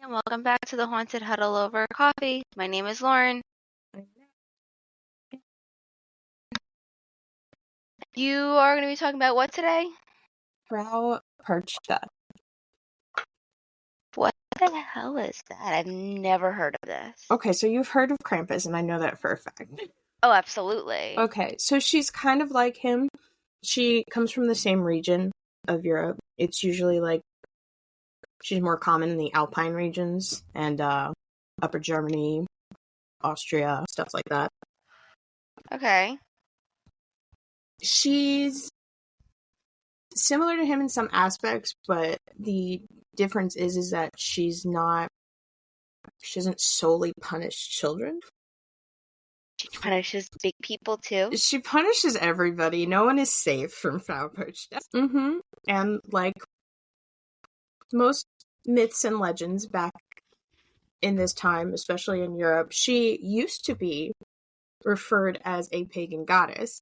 and welcome back to the Haunted Huddle over coffee. My name is Lauren. You are going to be talking about what today? Frau Perchta. What the hell is that? I've never heard of this. Okay, so you've heard of Krampus, and I know that for a fact. Oh, absolutely. Okay, so she's kind of like him. She comes from the same region of Europe. It's usually like she's more common in the Alpine regions and Upper Germany, Austria, stuff like that. Okay. She's similar to him in some aspects, but the difference is that she doesn't solely punish children. She punishes big people too? She punishes everybody. No one is safe from Frau Perchta. Mm-hmm. And like most myths and legends back in this time, especially in Europe, she used to be referred as a pagan goddess.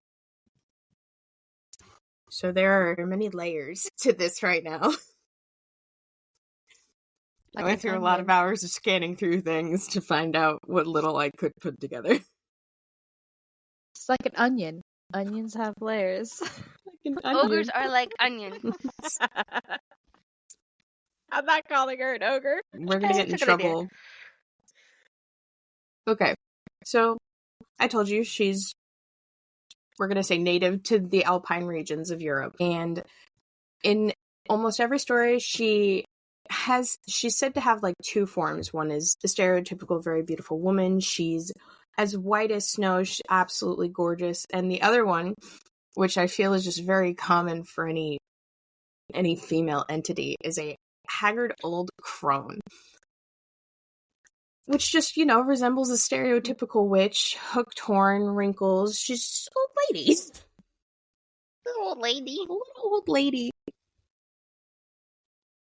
So there are many layers to this right now. I went through a lot of hours of scanning through things to find out what little I could put together. It's like an onion. Onions have layers. Like an onion. Ogres are like onions. I'm not calling her an ogre. We're gonna get in trouble. Okay, so I told you we're gonna say native to the Alpine regions of Europe, and in almost every story she's said to have like two forms. One is the stereotypical very beautiful woman. She's as white as snow. She's absolutely gorgeous. And the other one, which I feel is just very common for any female entity, is a haggard old crone. Which just, resembles a stereotypical witch. Hooked horn, wrinkles. She's just an old lady. Little old lady. A little old lady.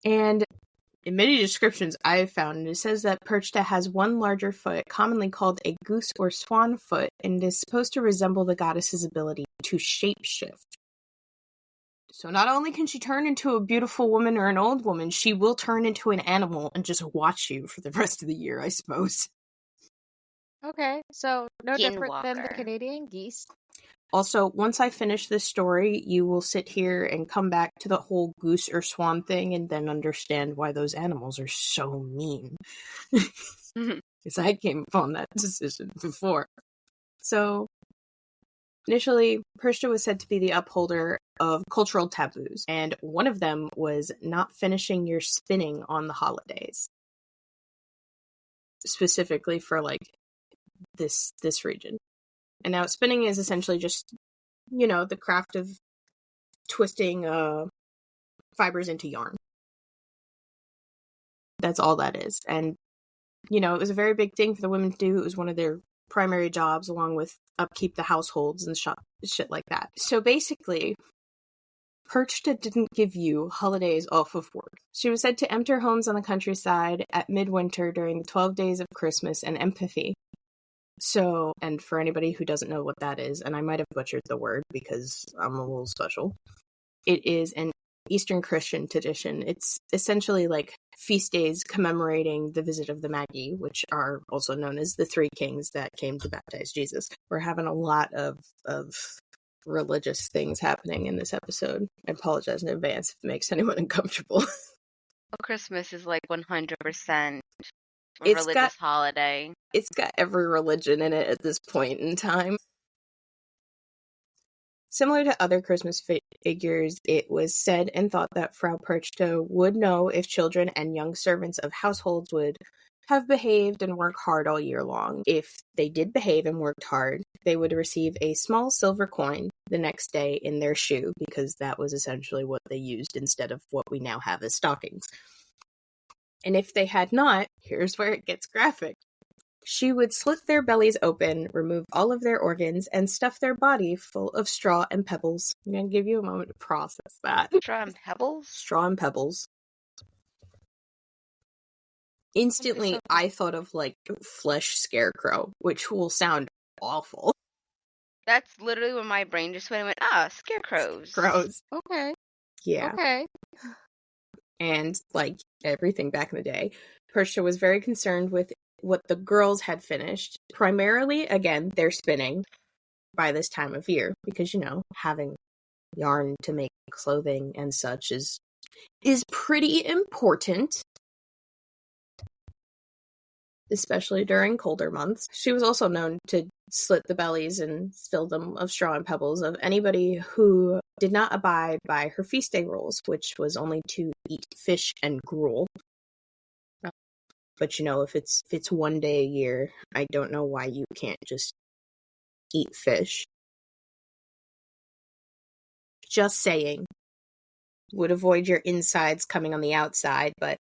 And in many descriptions I've found, it says that Perchta has one larger foot, commonly called a goose or swan foot, and is supposed to resemble the goddess's ability to shapeshift. So not only can she turn into a beautiful woman or an old woman, she will turn into an animal and just watch you for the rest of the year, I suppose. Okay, so no different than the Skinwalker. Canadian geese. Also, once I finish this story, you will sit here and come back to the whole goose or swan thing and then understand why those animals are so mean. Because I came upon that decision before. So, initially, Perchta was said to be the upholder of cultural taboos, and one of them was not finishing your spinning on the holidays. Specifically for, like, this region. And now spinning is essentially just, the craft of twisting fibers into yarn. That's all that is. And, it was a very big thing for the women to do. It was one of their primary jobs, along with upkeep the households and shit like that. So basically, Perchta didn't give you holidays off of work. She was said to enter homes on the countryside at midwinter during the 12 days of Christmas and Empathy. So, and for anybody who doesn't know what that is, and I might have butchered the word because I'm a little special, it is an Eastern Christian tradition. It's essentially like feast days commemorating the visit of the Magi, which are also known as the three kings that came to baptize Jesus. We're having a lot of religious things happening in this episode. I apologize in advance if it makes anyone uncomfortable. Well, Christmas is like 100% a religious holiday. It's got every religion in it at this point in time. Similar to other Christmas figures, it was said and thought that Frau Perchta would know if children and young servants of households would have behaved and worked hard all year long. If they did behave and worked hard, they would receive a small silver coin the next day in their shoe, because that was essentially what they used instead of what we now have as stockings. And if they had not, here's where it gets graphic. She would slit their bellies open, remove all of their organs, and stuff their body full of straw and pebbles. I'm going to give you a moment to process that. Straw and pebbles? Straw and pebbles. Instantly, I thought of, like, flesh scarecrow, which will sound awful. That's literally when my brain just went, scarecrows. Crows. Okay. Yeah. Okay. And, like, everything back in the day. Perchta was very concerned with what the girls had finished. Primarily, again, they're spinning by this time of year because, having yarn to make clothing and such is pretty important, especially during colder months. She was also known to slit the bellies and fill them of straw and pebbles of anybody who did not abide by her feast day rules, which was only to eat fish and gruel. But if it's one day a year, I don't know why you can't just eat fish. Just saying. Would avoid your insides coming on the outside, but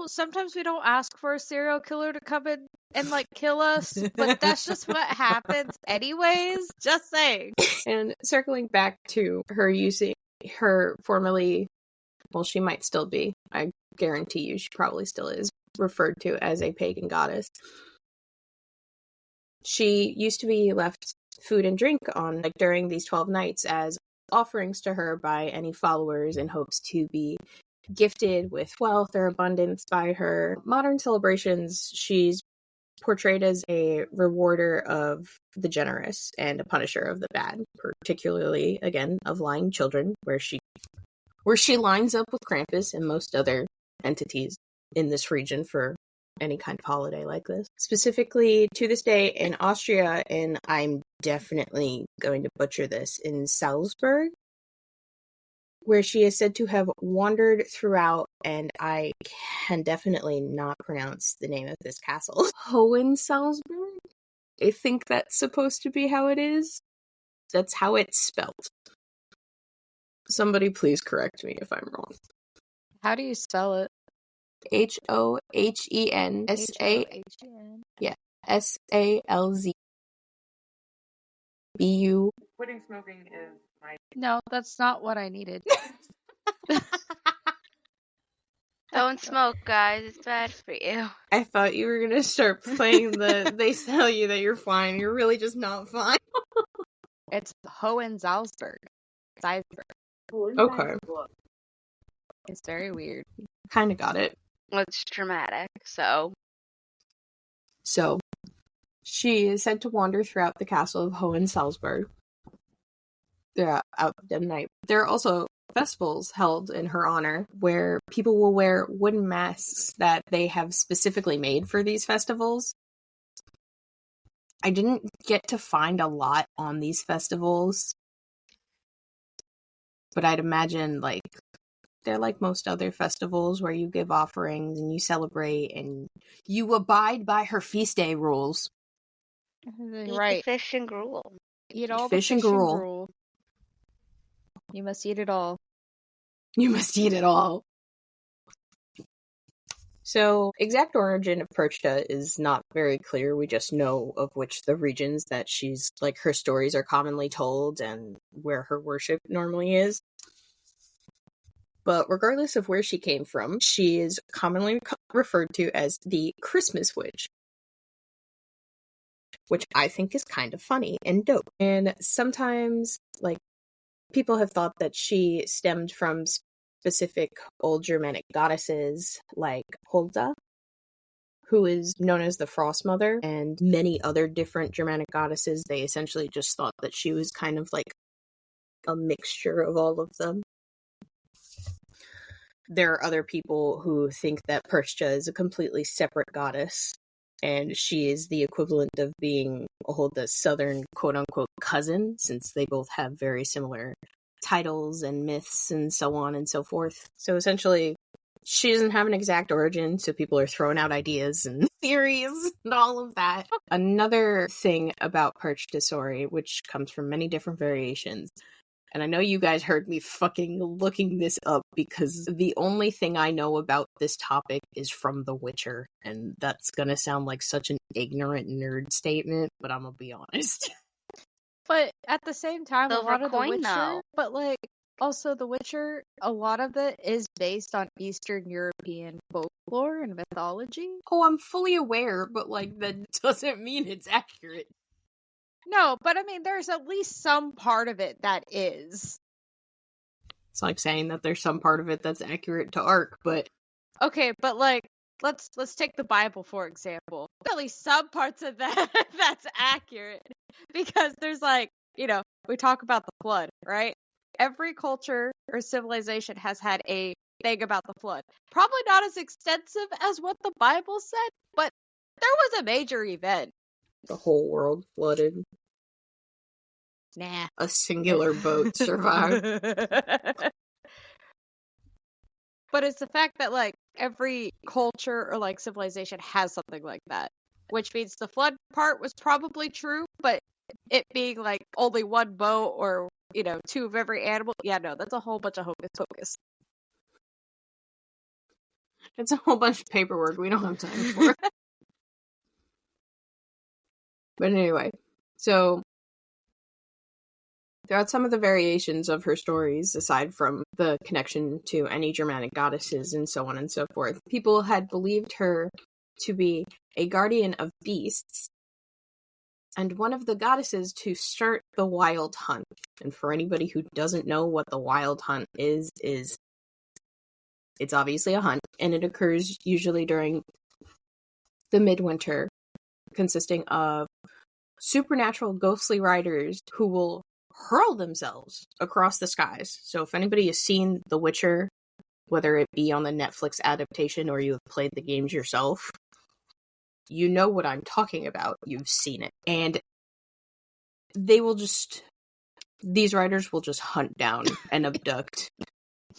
sometimes we don't ask for a serial killer to come in and kill us, but that's just what happens anyways. Just saying. And circling back to her using her formerly, well, she might still be, I guarantee you she probably still is, referred to as a pagan goddess. She used to be left food and drink on during these 12 nights as offerings to her by any followers in hopes to be gifted with wealth or abundance by her. Modern celebrations, she's portrayed as a rewarder of the generous and a punisher of the bad, particularly, again, of lying children, where she lines up with Krampus and most other entities in this region for any kind of holiday like this. Specifically, to this day, in Austria, and I'm definitely going to butcher this, in Salzburg, where she is said to have wandered throughout, and I can definitely not pronounce the name of this castle. Hohensalzburg? I think that's supposed to be how it is. That's how it's spelt. Somebody please correct me if I'm wrong. How do you spell it? Hohensalz. Yeah, Salz. BU. Quitting smoking is my... No, that's not what I needed. Don't smoke, guys. It's bad for you. I thought you were going to start playing they tell you that you're fine. You're really just not fine. It's Hohensalzburg. Salzburg. Okay. It's very weird. Kind of got it. Well, it's dramatic, so. So, she is said to wander throughout the castle of Hohensalzburg throughout the night. There are also festivals held in her honor where people will wear wooden masks that they have specifically made for these festivals. I didn't get to find a lot on these festivals, but I'd imagine they're like most other festivals where you give offerings and you celebrate and you abide by her feast day rules. Eat the fish and gruel. Eat all fish the and fish gruel. and gruel. You must eat it all. You must eat it all. So, exact origin of Perchta is not very clear. We just know of which the regions that she's, her stories are commonly told and where her worship normally is. But regardless of where she came from, she is commonly referred to as the Christmas witch, which I think is kind of funny and dope. And sometimes, people have thought that she stemmed from specific old Germanic goddesses like Hulda, who is known as the Frost Mother, and many other different Germanic goddesses. They essentially just thought that she was kind of a mixture of all of them. There are other people who think that Perchta is a completely separate goddess, and she is the equivalent of being Hulda's southern quote-unquote cousin, since they both have very similar titles and myths and so on and so forth. So essentially, she doesn't have an exact origin, so people are throwing out ideas and theories and all of that. Another thing about Perchta story, which comes from many different variations, and I know you guys heard me fucking looking this up because the only thing I know about this topic is from The Witcher, and that's gonna sound like such an ignorant nerd statement, but I'm gonna be honest. But at the same time, Silver a lot of The coin, Witcher, though. but also The Witcher, a lot of it is based on Eastern European folklore and mythology. Oh, I'm fully aware, but that doesn't mean it's accurate. No, but I mean, there's at least some part of it that is. It's like saying that there's some part of it that's accurate to Ark, but Okay, but like, let's take the Bible for example. At least some parts of that that's accurate, because there's like, we talk about the flood, right? Every culture or civilization has had a thing about the flood. Probably not as extensive as what the Bible said, but there was a major event. The whole world flooded. Nah. A singular boat survived. But it's the fact that, like, every culture or, like, civilization has something like that. Which means the flood part was probably true, but it being, like, only one boat or, two of every animal, yeah, no, that's a whole bunch of hocus pocus. It's a whole bunch of paperwork we don't have time for. But anyway, so throughout some of the variations of her stories, aside from the connection to any Germanic goddesses and so on and so forth, people had believed her to be a guardian of beasts and one of the goddesses to start the wild hunt. And for anybody who doesn't know what the wild hunt is it's obviously a hunt, and it occurs usually during the midwinter, consisting of supernatural ghostly riders who will hurl themselves across the skies. So if anybody has seen The Witcher, whether it be on the Netflix adaptation or you have played the games yourself, you know what I'm talking about. You've seen it. And these riders will just hunt down and abduct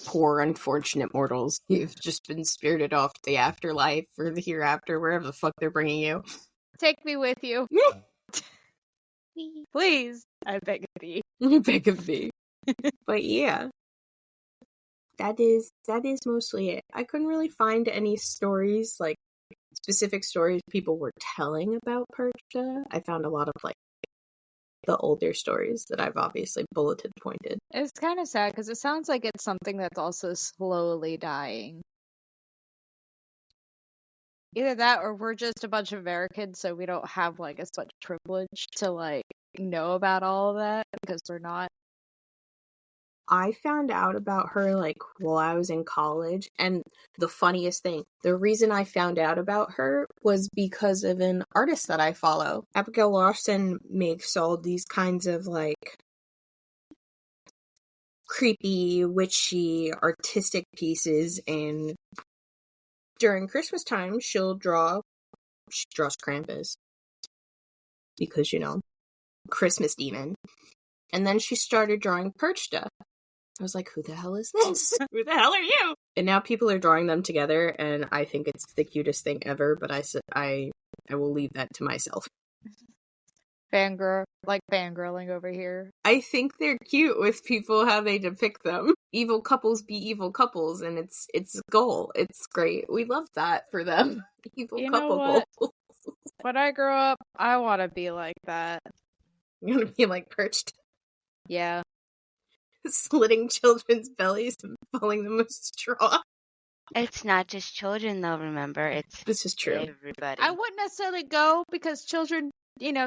poor unfortunate mortals who've just been spirited off to the afterlife or the hereafter, wherever the fuck they're bringing you. Take me with you. Please, I beg of thee. I beg of thee. But yeah, that is mostly it. I couldn't really find any stories, like specific stories people were telling about Perchta. I found a lot of like the older stories that I've obviously bulleted pointed. It's kind of sad because it sounds like it's something that's also slowly dying. Either that or we're just a bunch of Americans, so we don't have like as much privilege to like know about all of that because we're not. I found out about her like while I was in college, and the funniest thing, the reason I found out about her was because of an artist that I follow. Abigail Lawson makes all these kinds of like creepy, witchy, artistic pieces, and during Christmas time she draws Krampus because, Christmas demon. And then she started drawing Perchta. I was like, who the hell is this? Who the hell are you? And now people are drawing them together, and I think it's the cutest thing ever, but I will leave that to myself. Fangirling over here. I think they're cute with people, how they depict them. Evil couples be evil couples, and it's a goal. It's great. We love that for them. Evil couple goals. When I grow up, I want to be like that. You want to be like Perched? Yeah. Slitting children's bellies and filling them with straw. It's not just children, though, remember. This is true. Everybody. I wouldn't necessarily go because children,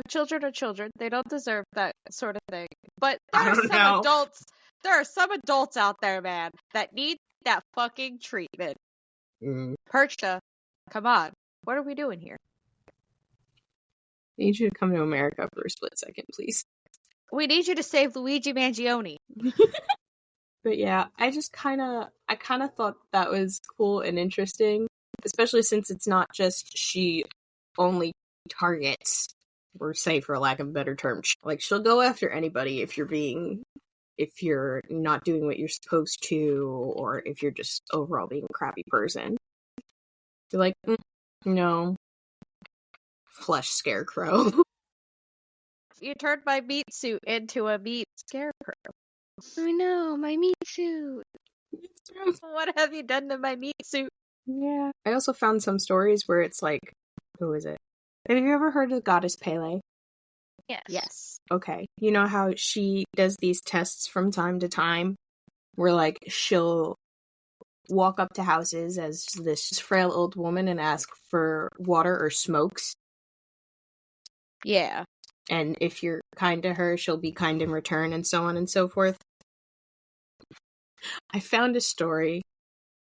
children are children. They don't deserve that sort of thing. But there are some adults out there, man, that need that fucking treatment. Perchta, come on. What are we doing here? I need you to come to America for a split second, please. We need you to save Luigi Mangione. But yeah, I kind of thought that was cool and interesting, especially since it's not just she only targets, or say for lack of a better term, like she'll go after anybody if you're not doing what you're supposed to, or if you're just overall being a crappy person. You're like, no, flesh scarecrow. You turned my meat suit into a meat scarecrow. I know, my meat suit. What have you done to my meat suit? Yeah. I also found some stories where it's like, who is it? Have you ever heard of Goddess Pele? Yes. Okay. You know how she does these tests from time to time where like she'll walk up to houses as this frail old woman and ask for water or smokes? Yeah. And if you're kind to her, she'll be kind in return, and so on and so forth. I found a story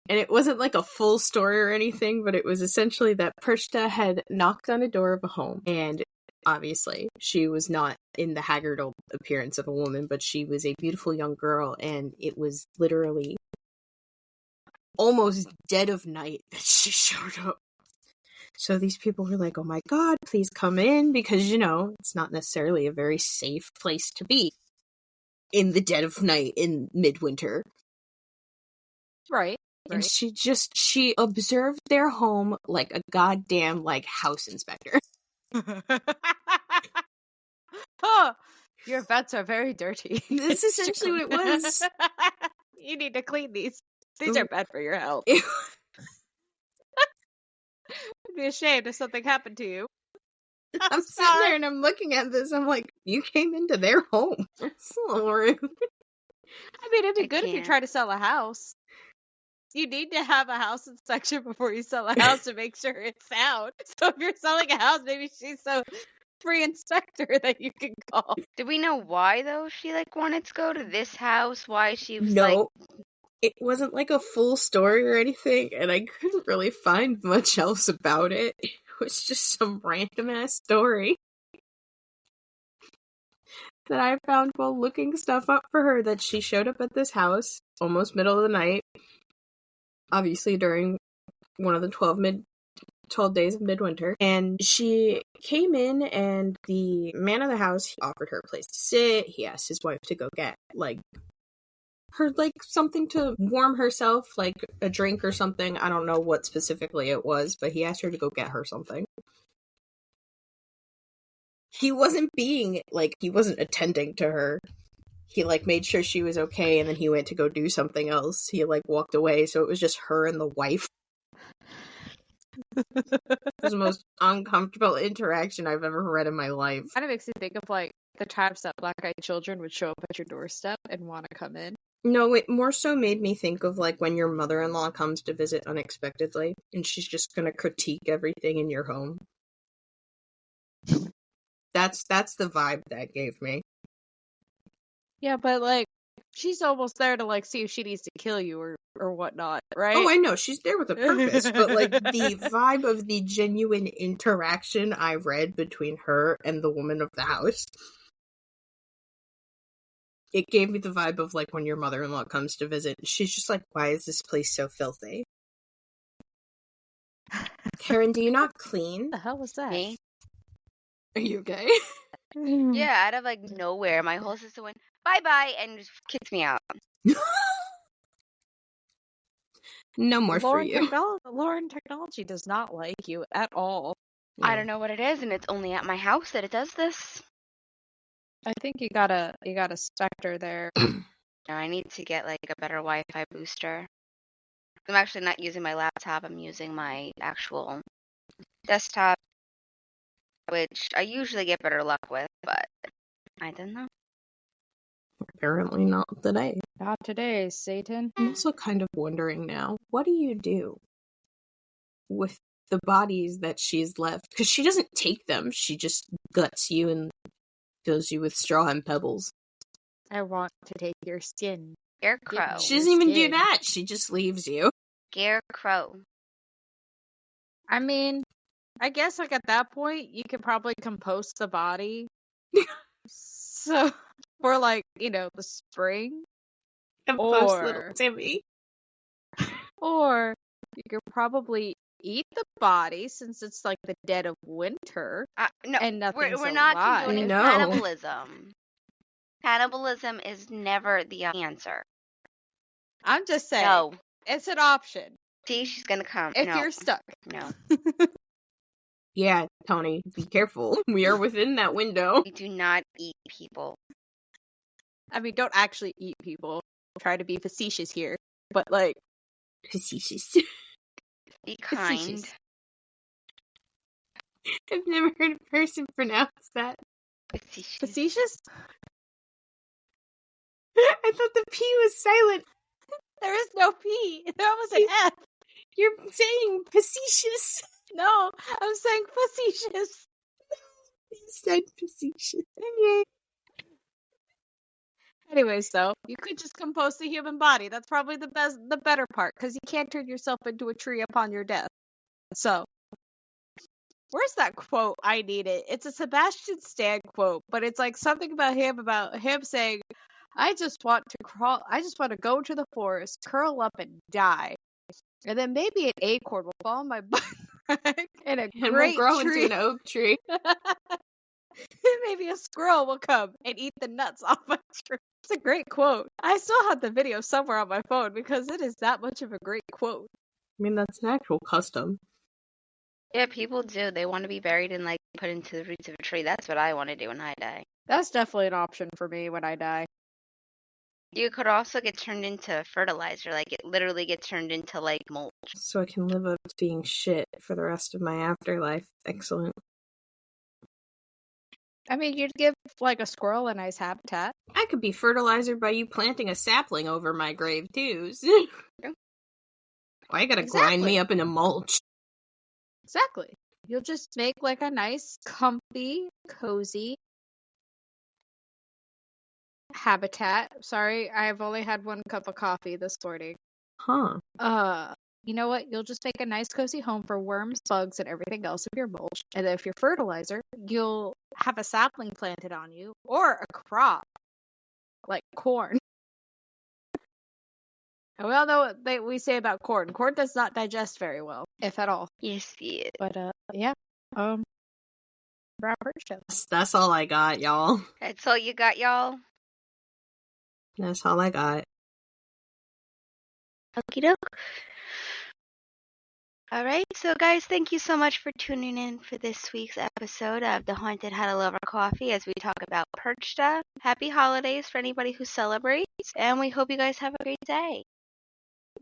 And it wasn't like a full story or anything, but it was essentially that Perchta had knocked on a door of a home, and obviously she was not in the haggard old appearance of a woman, but she was a beautiful young girl, and it was literally almost dead of night that she showed up. So these people were like, oh my god, please come in, because, it's not necessarily a very safe place to be in the dead of night in midwinter. Right. And she observed their home like a goddamn, house inspector. Oh, your vets are very dirty. That's essentially what it was. You need to clean these. These are bad for your health. It I'd be ashamed if something happened to you. I'm sitting there and I'm looking at this. I'm like, you came into their home. It's a little rude. I mean, it'd be good if you try to sell a house. You need to have a house inspection before you sell a house to make sure it's sound. So if you're selling a house, maybe she's a free inspector that you can call. Do we know why, though, she, wanted to go to this house? Why she was, No, it wasn't a full story or anything, and I couldn't really find much else about it. It was just some random-ass story that I found while looking stuff up for her, that she showed up at this house almost middle of the night, obviously during one of the 12 days of midwinter, and she came in, and the man of the house offered her a place to sit. He asked his wife to go get her something to warm herself, a drink or something. I don't know what specifically it was, but he asked her to go get her something. He wasn't being he wasn't attending to her. He made sure she was okay, and then he went to go do something else. He walked away, so it was just her and the wife. It was the most uncomfortable interaction I've ever read in my life. Kind of makes me think of the times that black-eyed children would show up at your doorstep and want to come in. No, it more so made me think of when your mother-in-law comes to visit unexpectedly, and she's just gonna critique everything in your home. That's the vibe that gave me. Yeah, but she's almost there to see if she needs to kill you or whatnot, right? Oh, I know, she's there with a purpose, but the vibe of the genuine interaction I read between her and the woman of the house, it gave me the vibe of when your mother-in-law comes to visit, she's just why is this place so filthy? Karen, do you not clean? What the hell was that? Me? Are you okay? Yeah, out of nowhere, my whole sister went, bye-bye, and just kicked me out. No more for you. Lauren, technology does not like you at all. I don't know what it is, and it's only at my house that it does this. I think you got a Spectre there. I need to get a better Wi-Fi booster. I'm actually not using my laptop. I'm using my actual desktop, which I usually get better luck with, but I don't know. Apparently not today. Not today, Satan. I'm also kind of wondering now, what do you do with the bodies that she's left? Because she doesn't take them. She just guts you and fills you with straw and pebbles. I want to take your skin. Scarecrow. She doesn't even do that. She just leaves you. Scarecrow. I mean, I guess at that point, you could probably compost the body. So, for the spring. Compost little Timmy. Or you could probably eat the body since it's the dead of winter. No, and nothing's we're not alive. condoning No. cannibalism. Cannibalism is never the answer. I'm just saying. No. It's an option. See, she's gonna come. If No. you're stuck. No. Yeah, Tony, be careful. We are within that window. We do not eat people. I mean, don't actually eat people. Try to be facetious here. But Facetious. Be kind. Facetious. I've never heard a person pronounce that. Facetious? I thought the P was silent. There is no P. There was an F. You're saying facetious. No, I'm saying facetious. You said facetious. Okay. Anyways, though, you could just compost the human body. That's probably the better part, because you can't turn yourself into a tree upon your death. So, where's that quote? I need it. It's a Sebastian Stan quote, but it's like something about him saying, I just want to go to the forest, curl up and die. And then maybe an acorn will fall on my butt and a And great we'll grow tree. into an oak tree. Maybe a squirrel will come and eat the nuts off my tree. It's a great quote. I still have the video somewhere on my phone because it is that much of a great quote. I mean, that's an actual custom. Yeah, people do. They want to be buried and like put into the roots of a tree. That's what I want to do when I die. That's definitely an option for me when I die. You could also get turned into fertilizer. Like it literally gets turned into like mulch. So I can live up to being shit for the rest of my afterlife. Excellent. I mean, you'd give like a squirrel a nice habitat. I could be fertilizer by you planting a sapling over my grave, too. Why you gotta grind me up into mulch? Exactly. You'll just make like a nice, comfy, cozy habitat. Sorry, I've only had one cup of coffee this morning. Huh. You know what? You'll just make a nice, cozy home for worms, bugs, and everything else of your mulch. And then if you're fertilizer, you'll have a sapling planted on you or a crop like corn. And we all know what we say about corn. Corn does not digest very well, if at all. You see it. But yeah. Frau Perchta. That's all I got, y'all. That's all you got, y'all? That's all I got. Okie doke. Alright, so guys, thank you so much for tuning in for this week's episode of The Haunted Huddle Over Coffee as we talk about Perchta. Happy holidays for anybody who celebrates, and we hope you guys have a great day.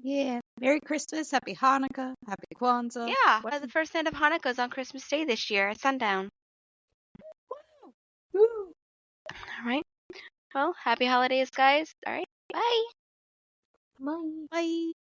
Yeah. Merry Christmas, Happy Hanukkah, Happy Kwanzaa. Yeah, the first night of Hanukkah is on Christmas Day this year at sundown. Woo. Alright, well, happy holidays, guys. Alright, bye. Bye. Bye.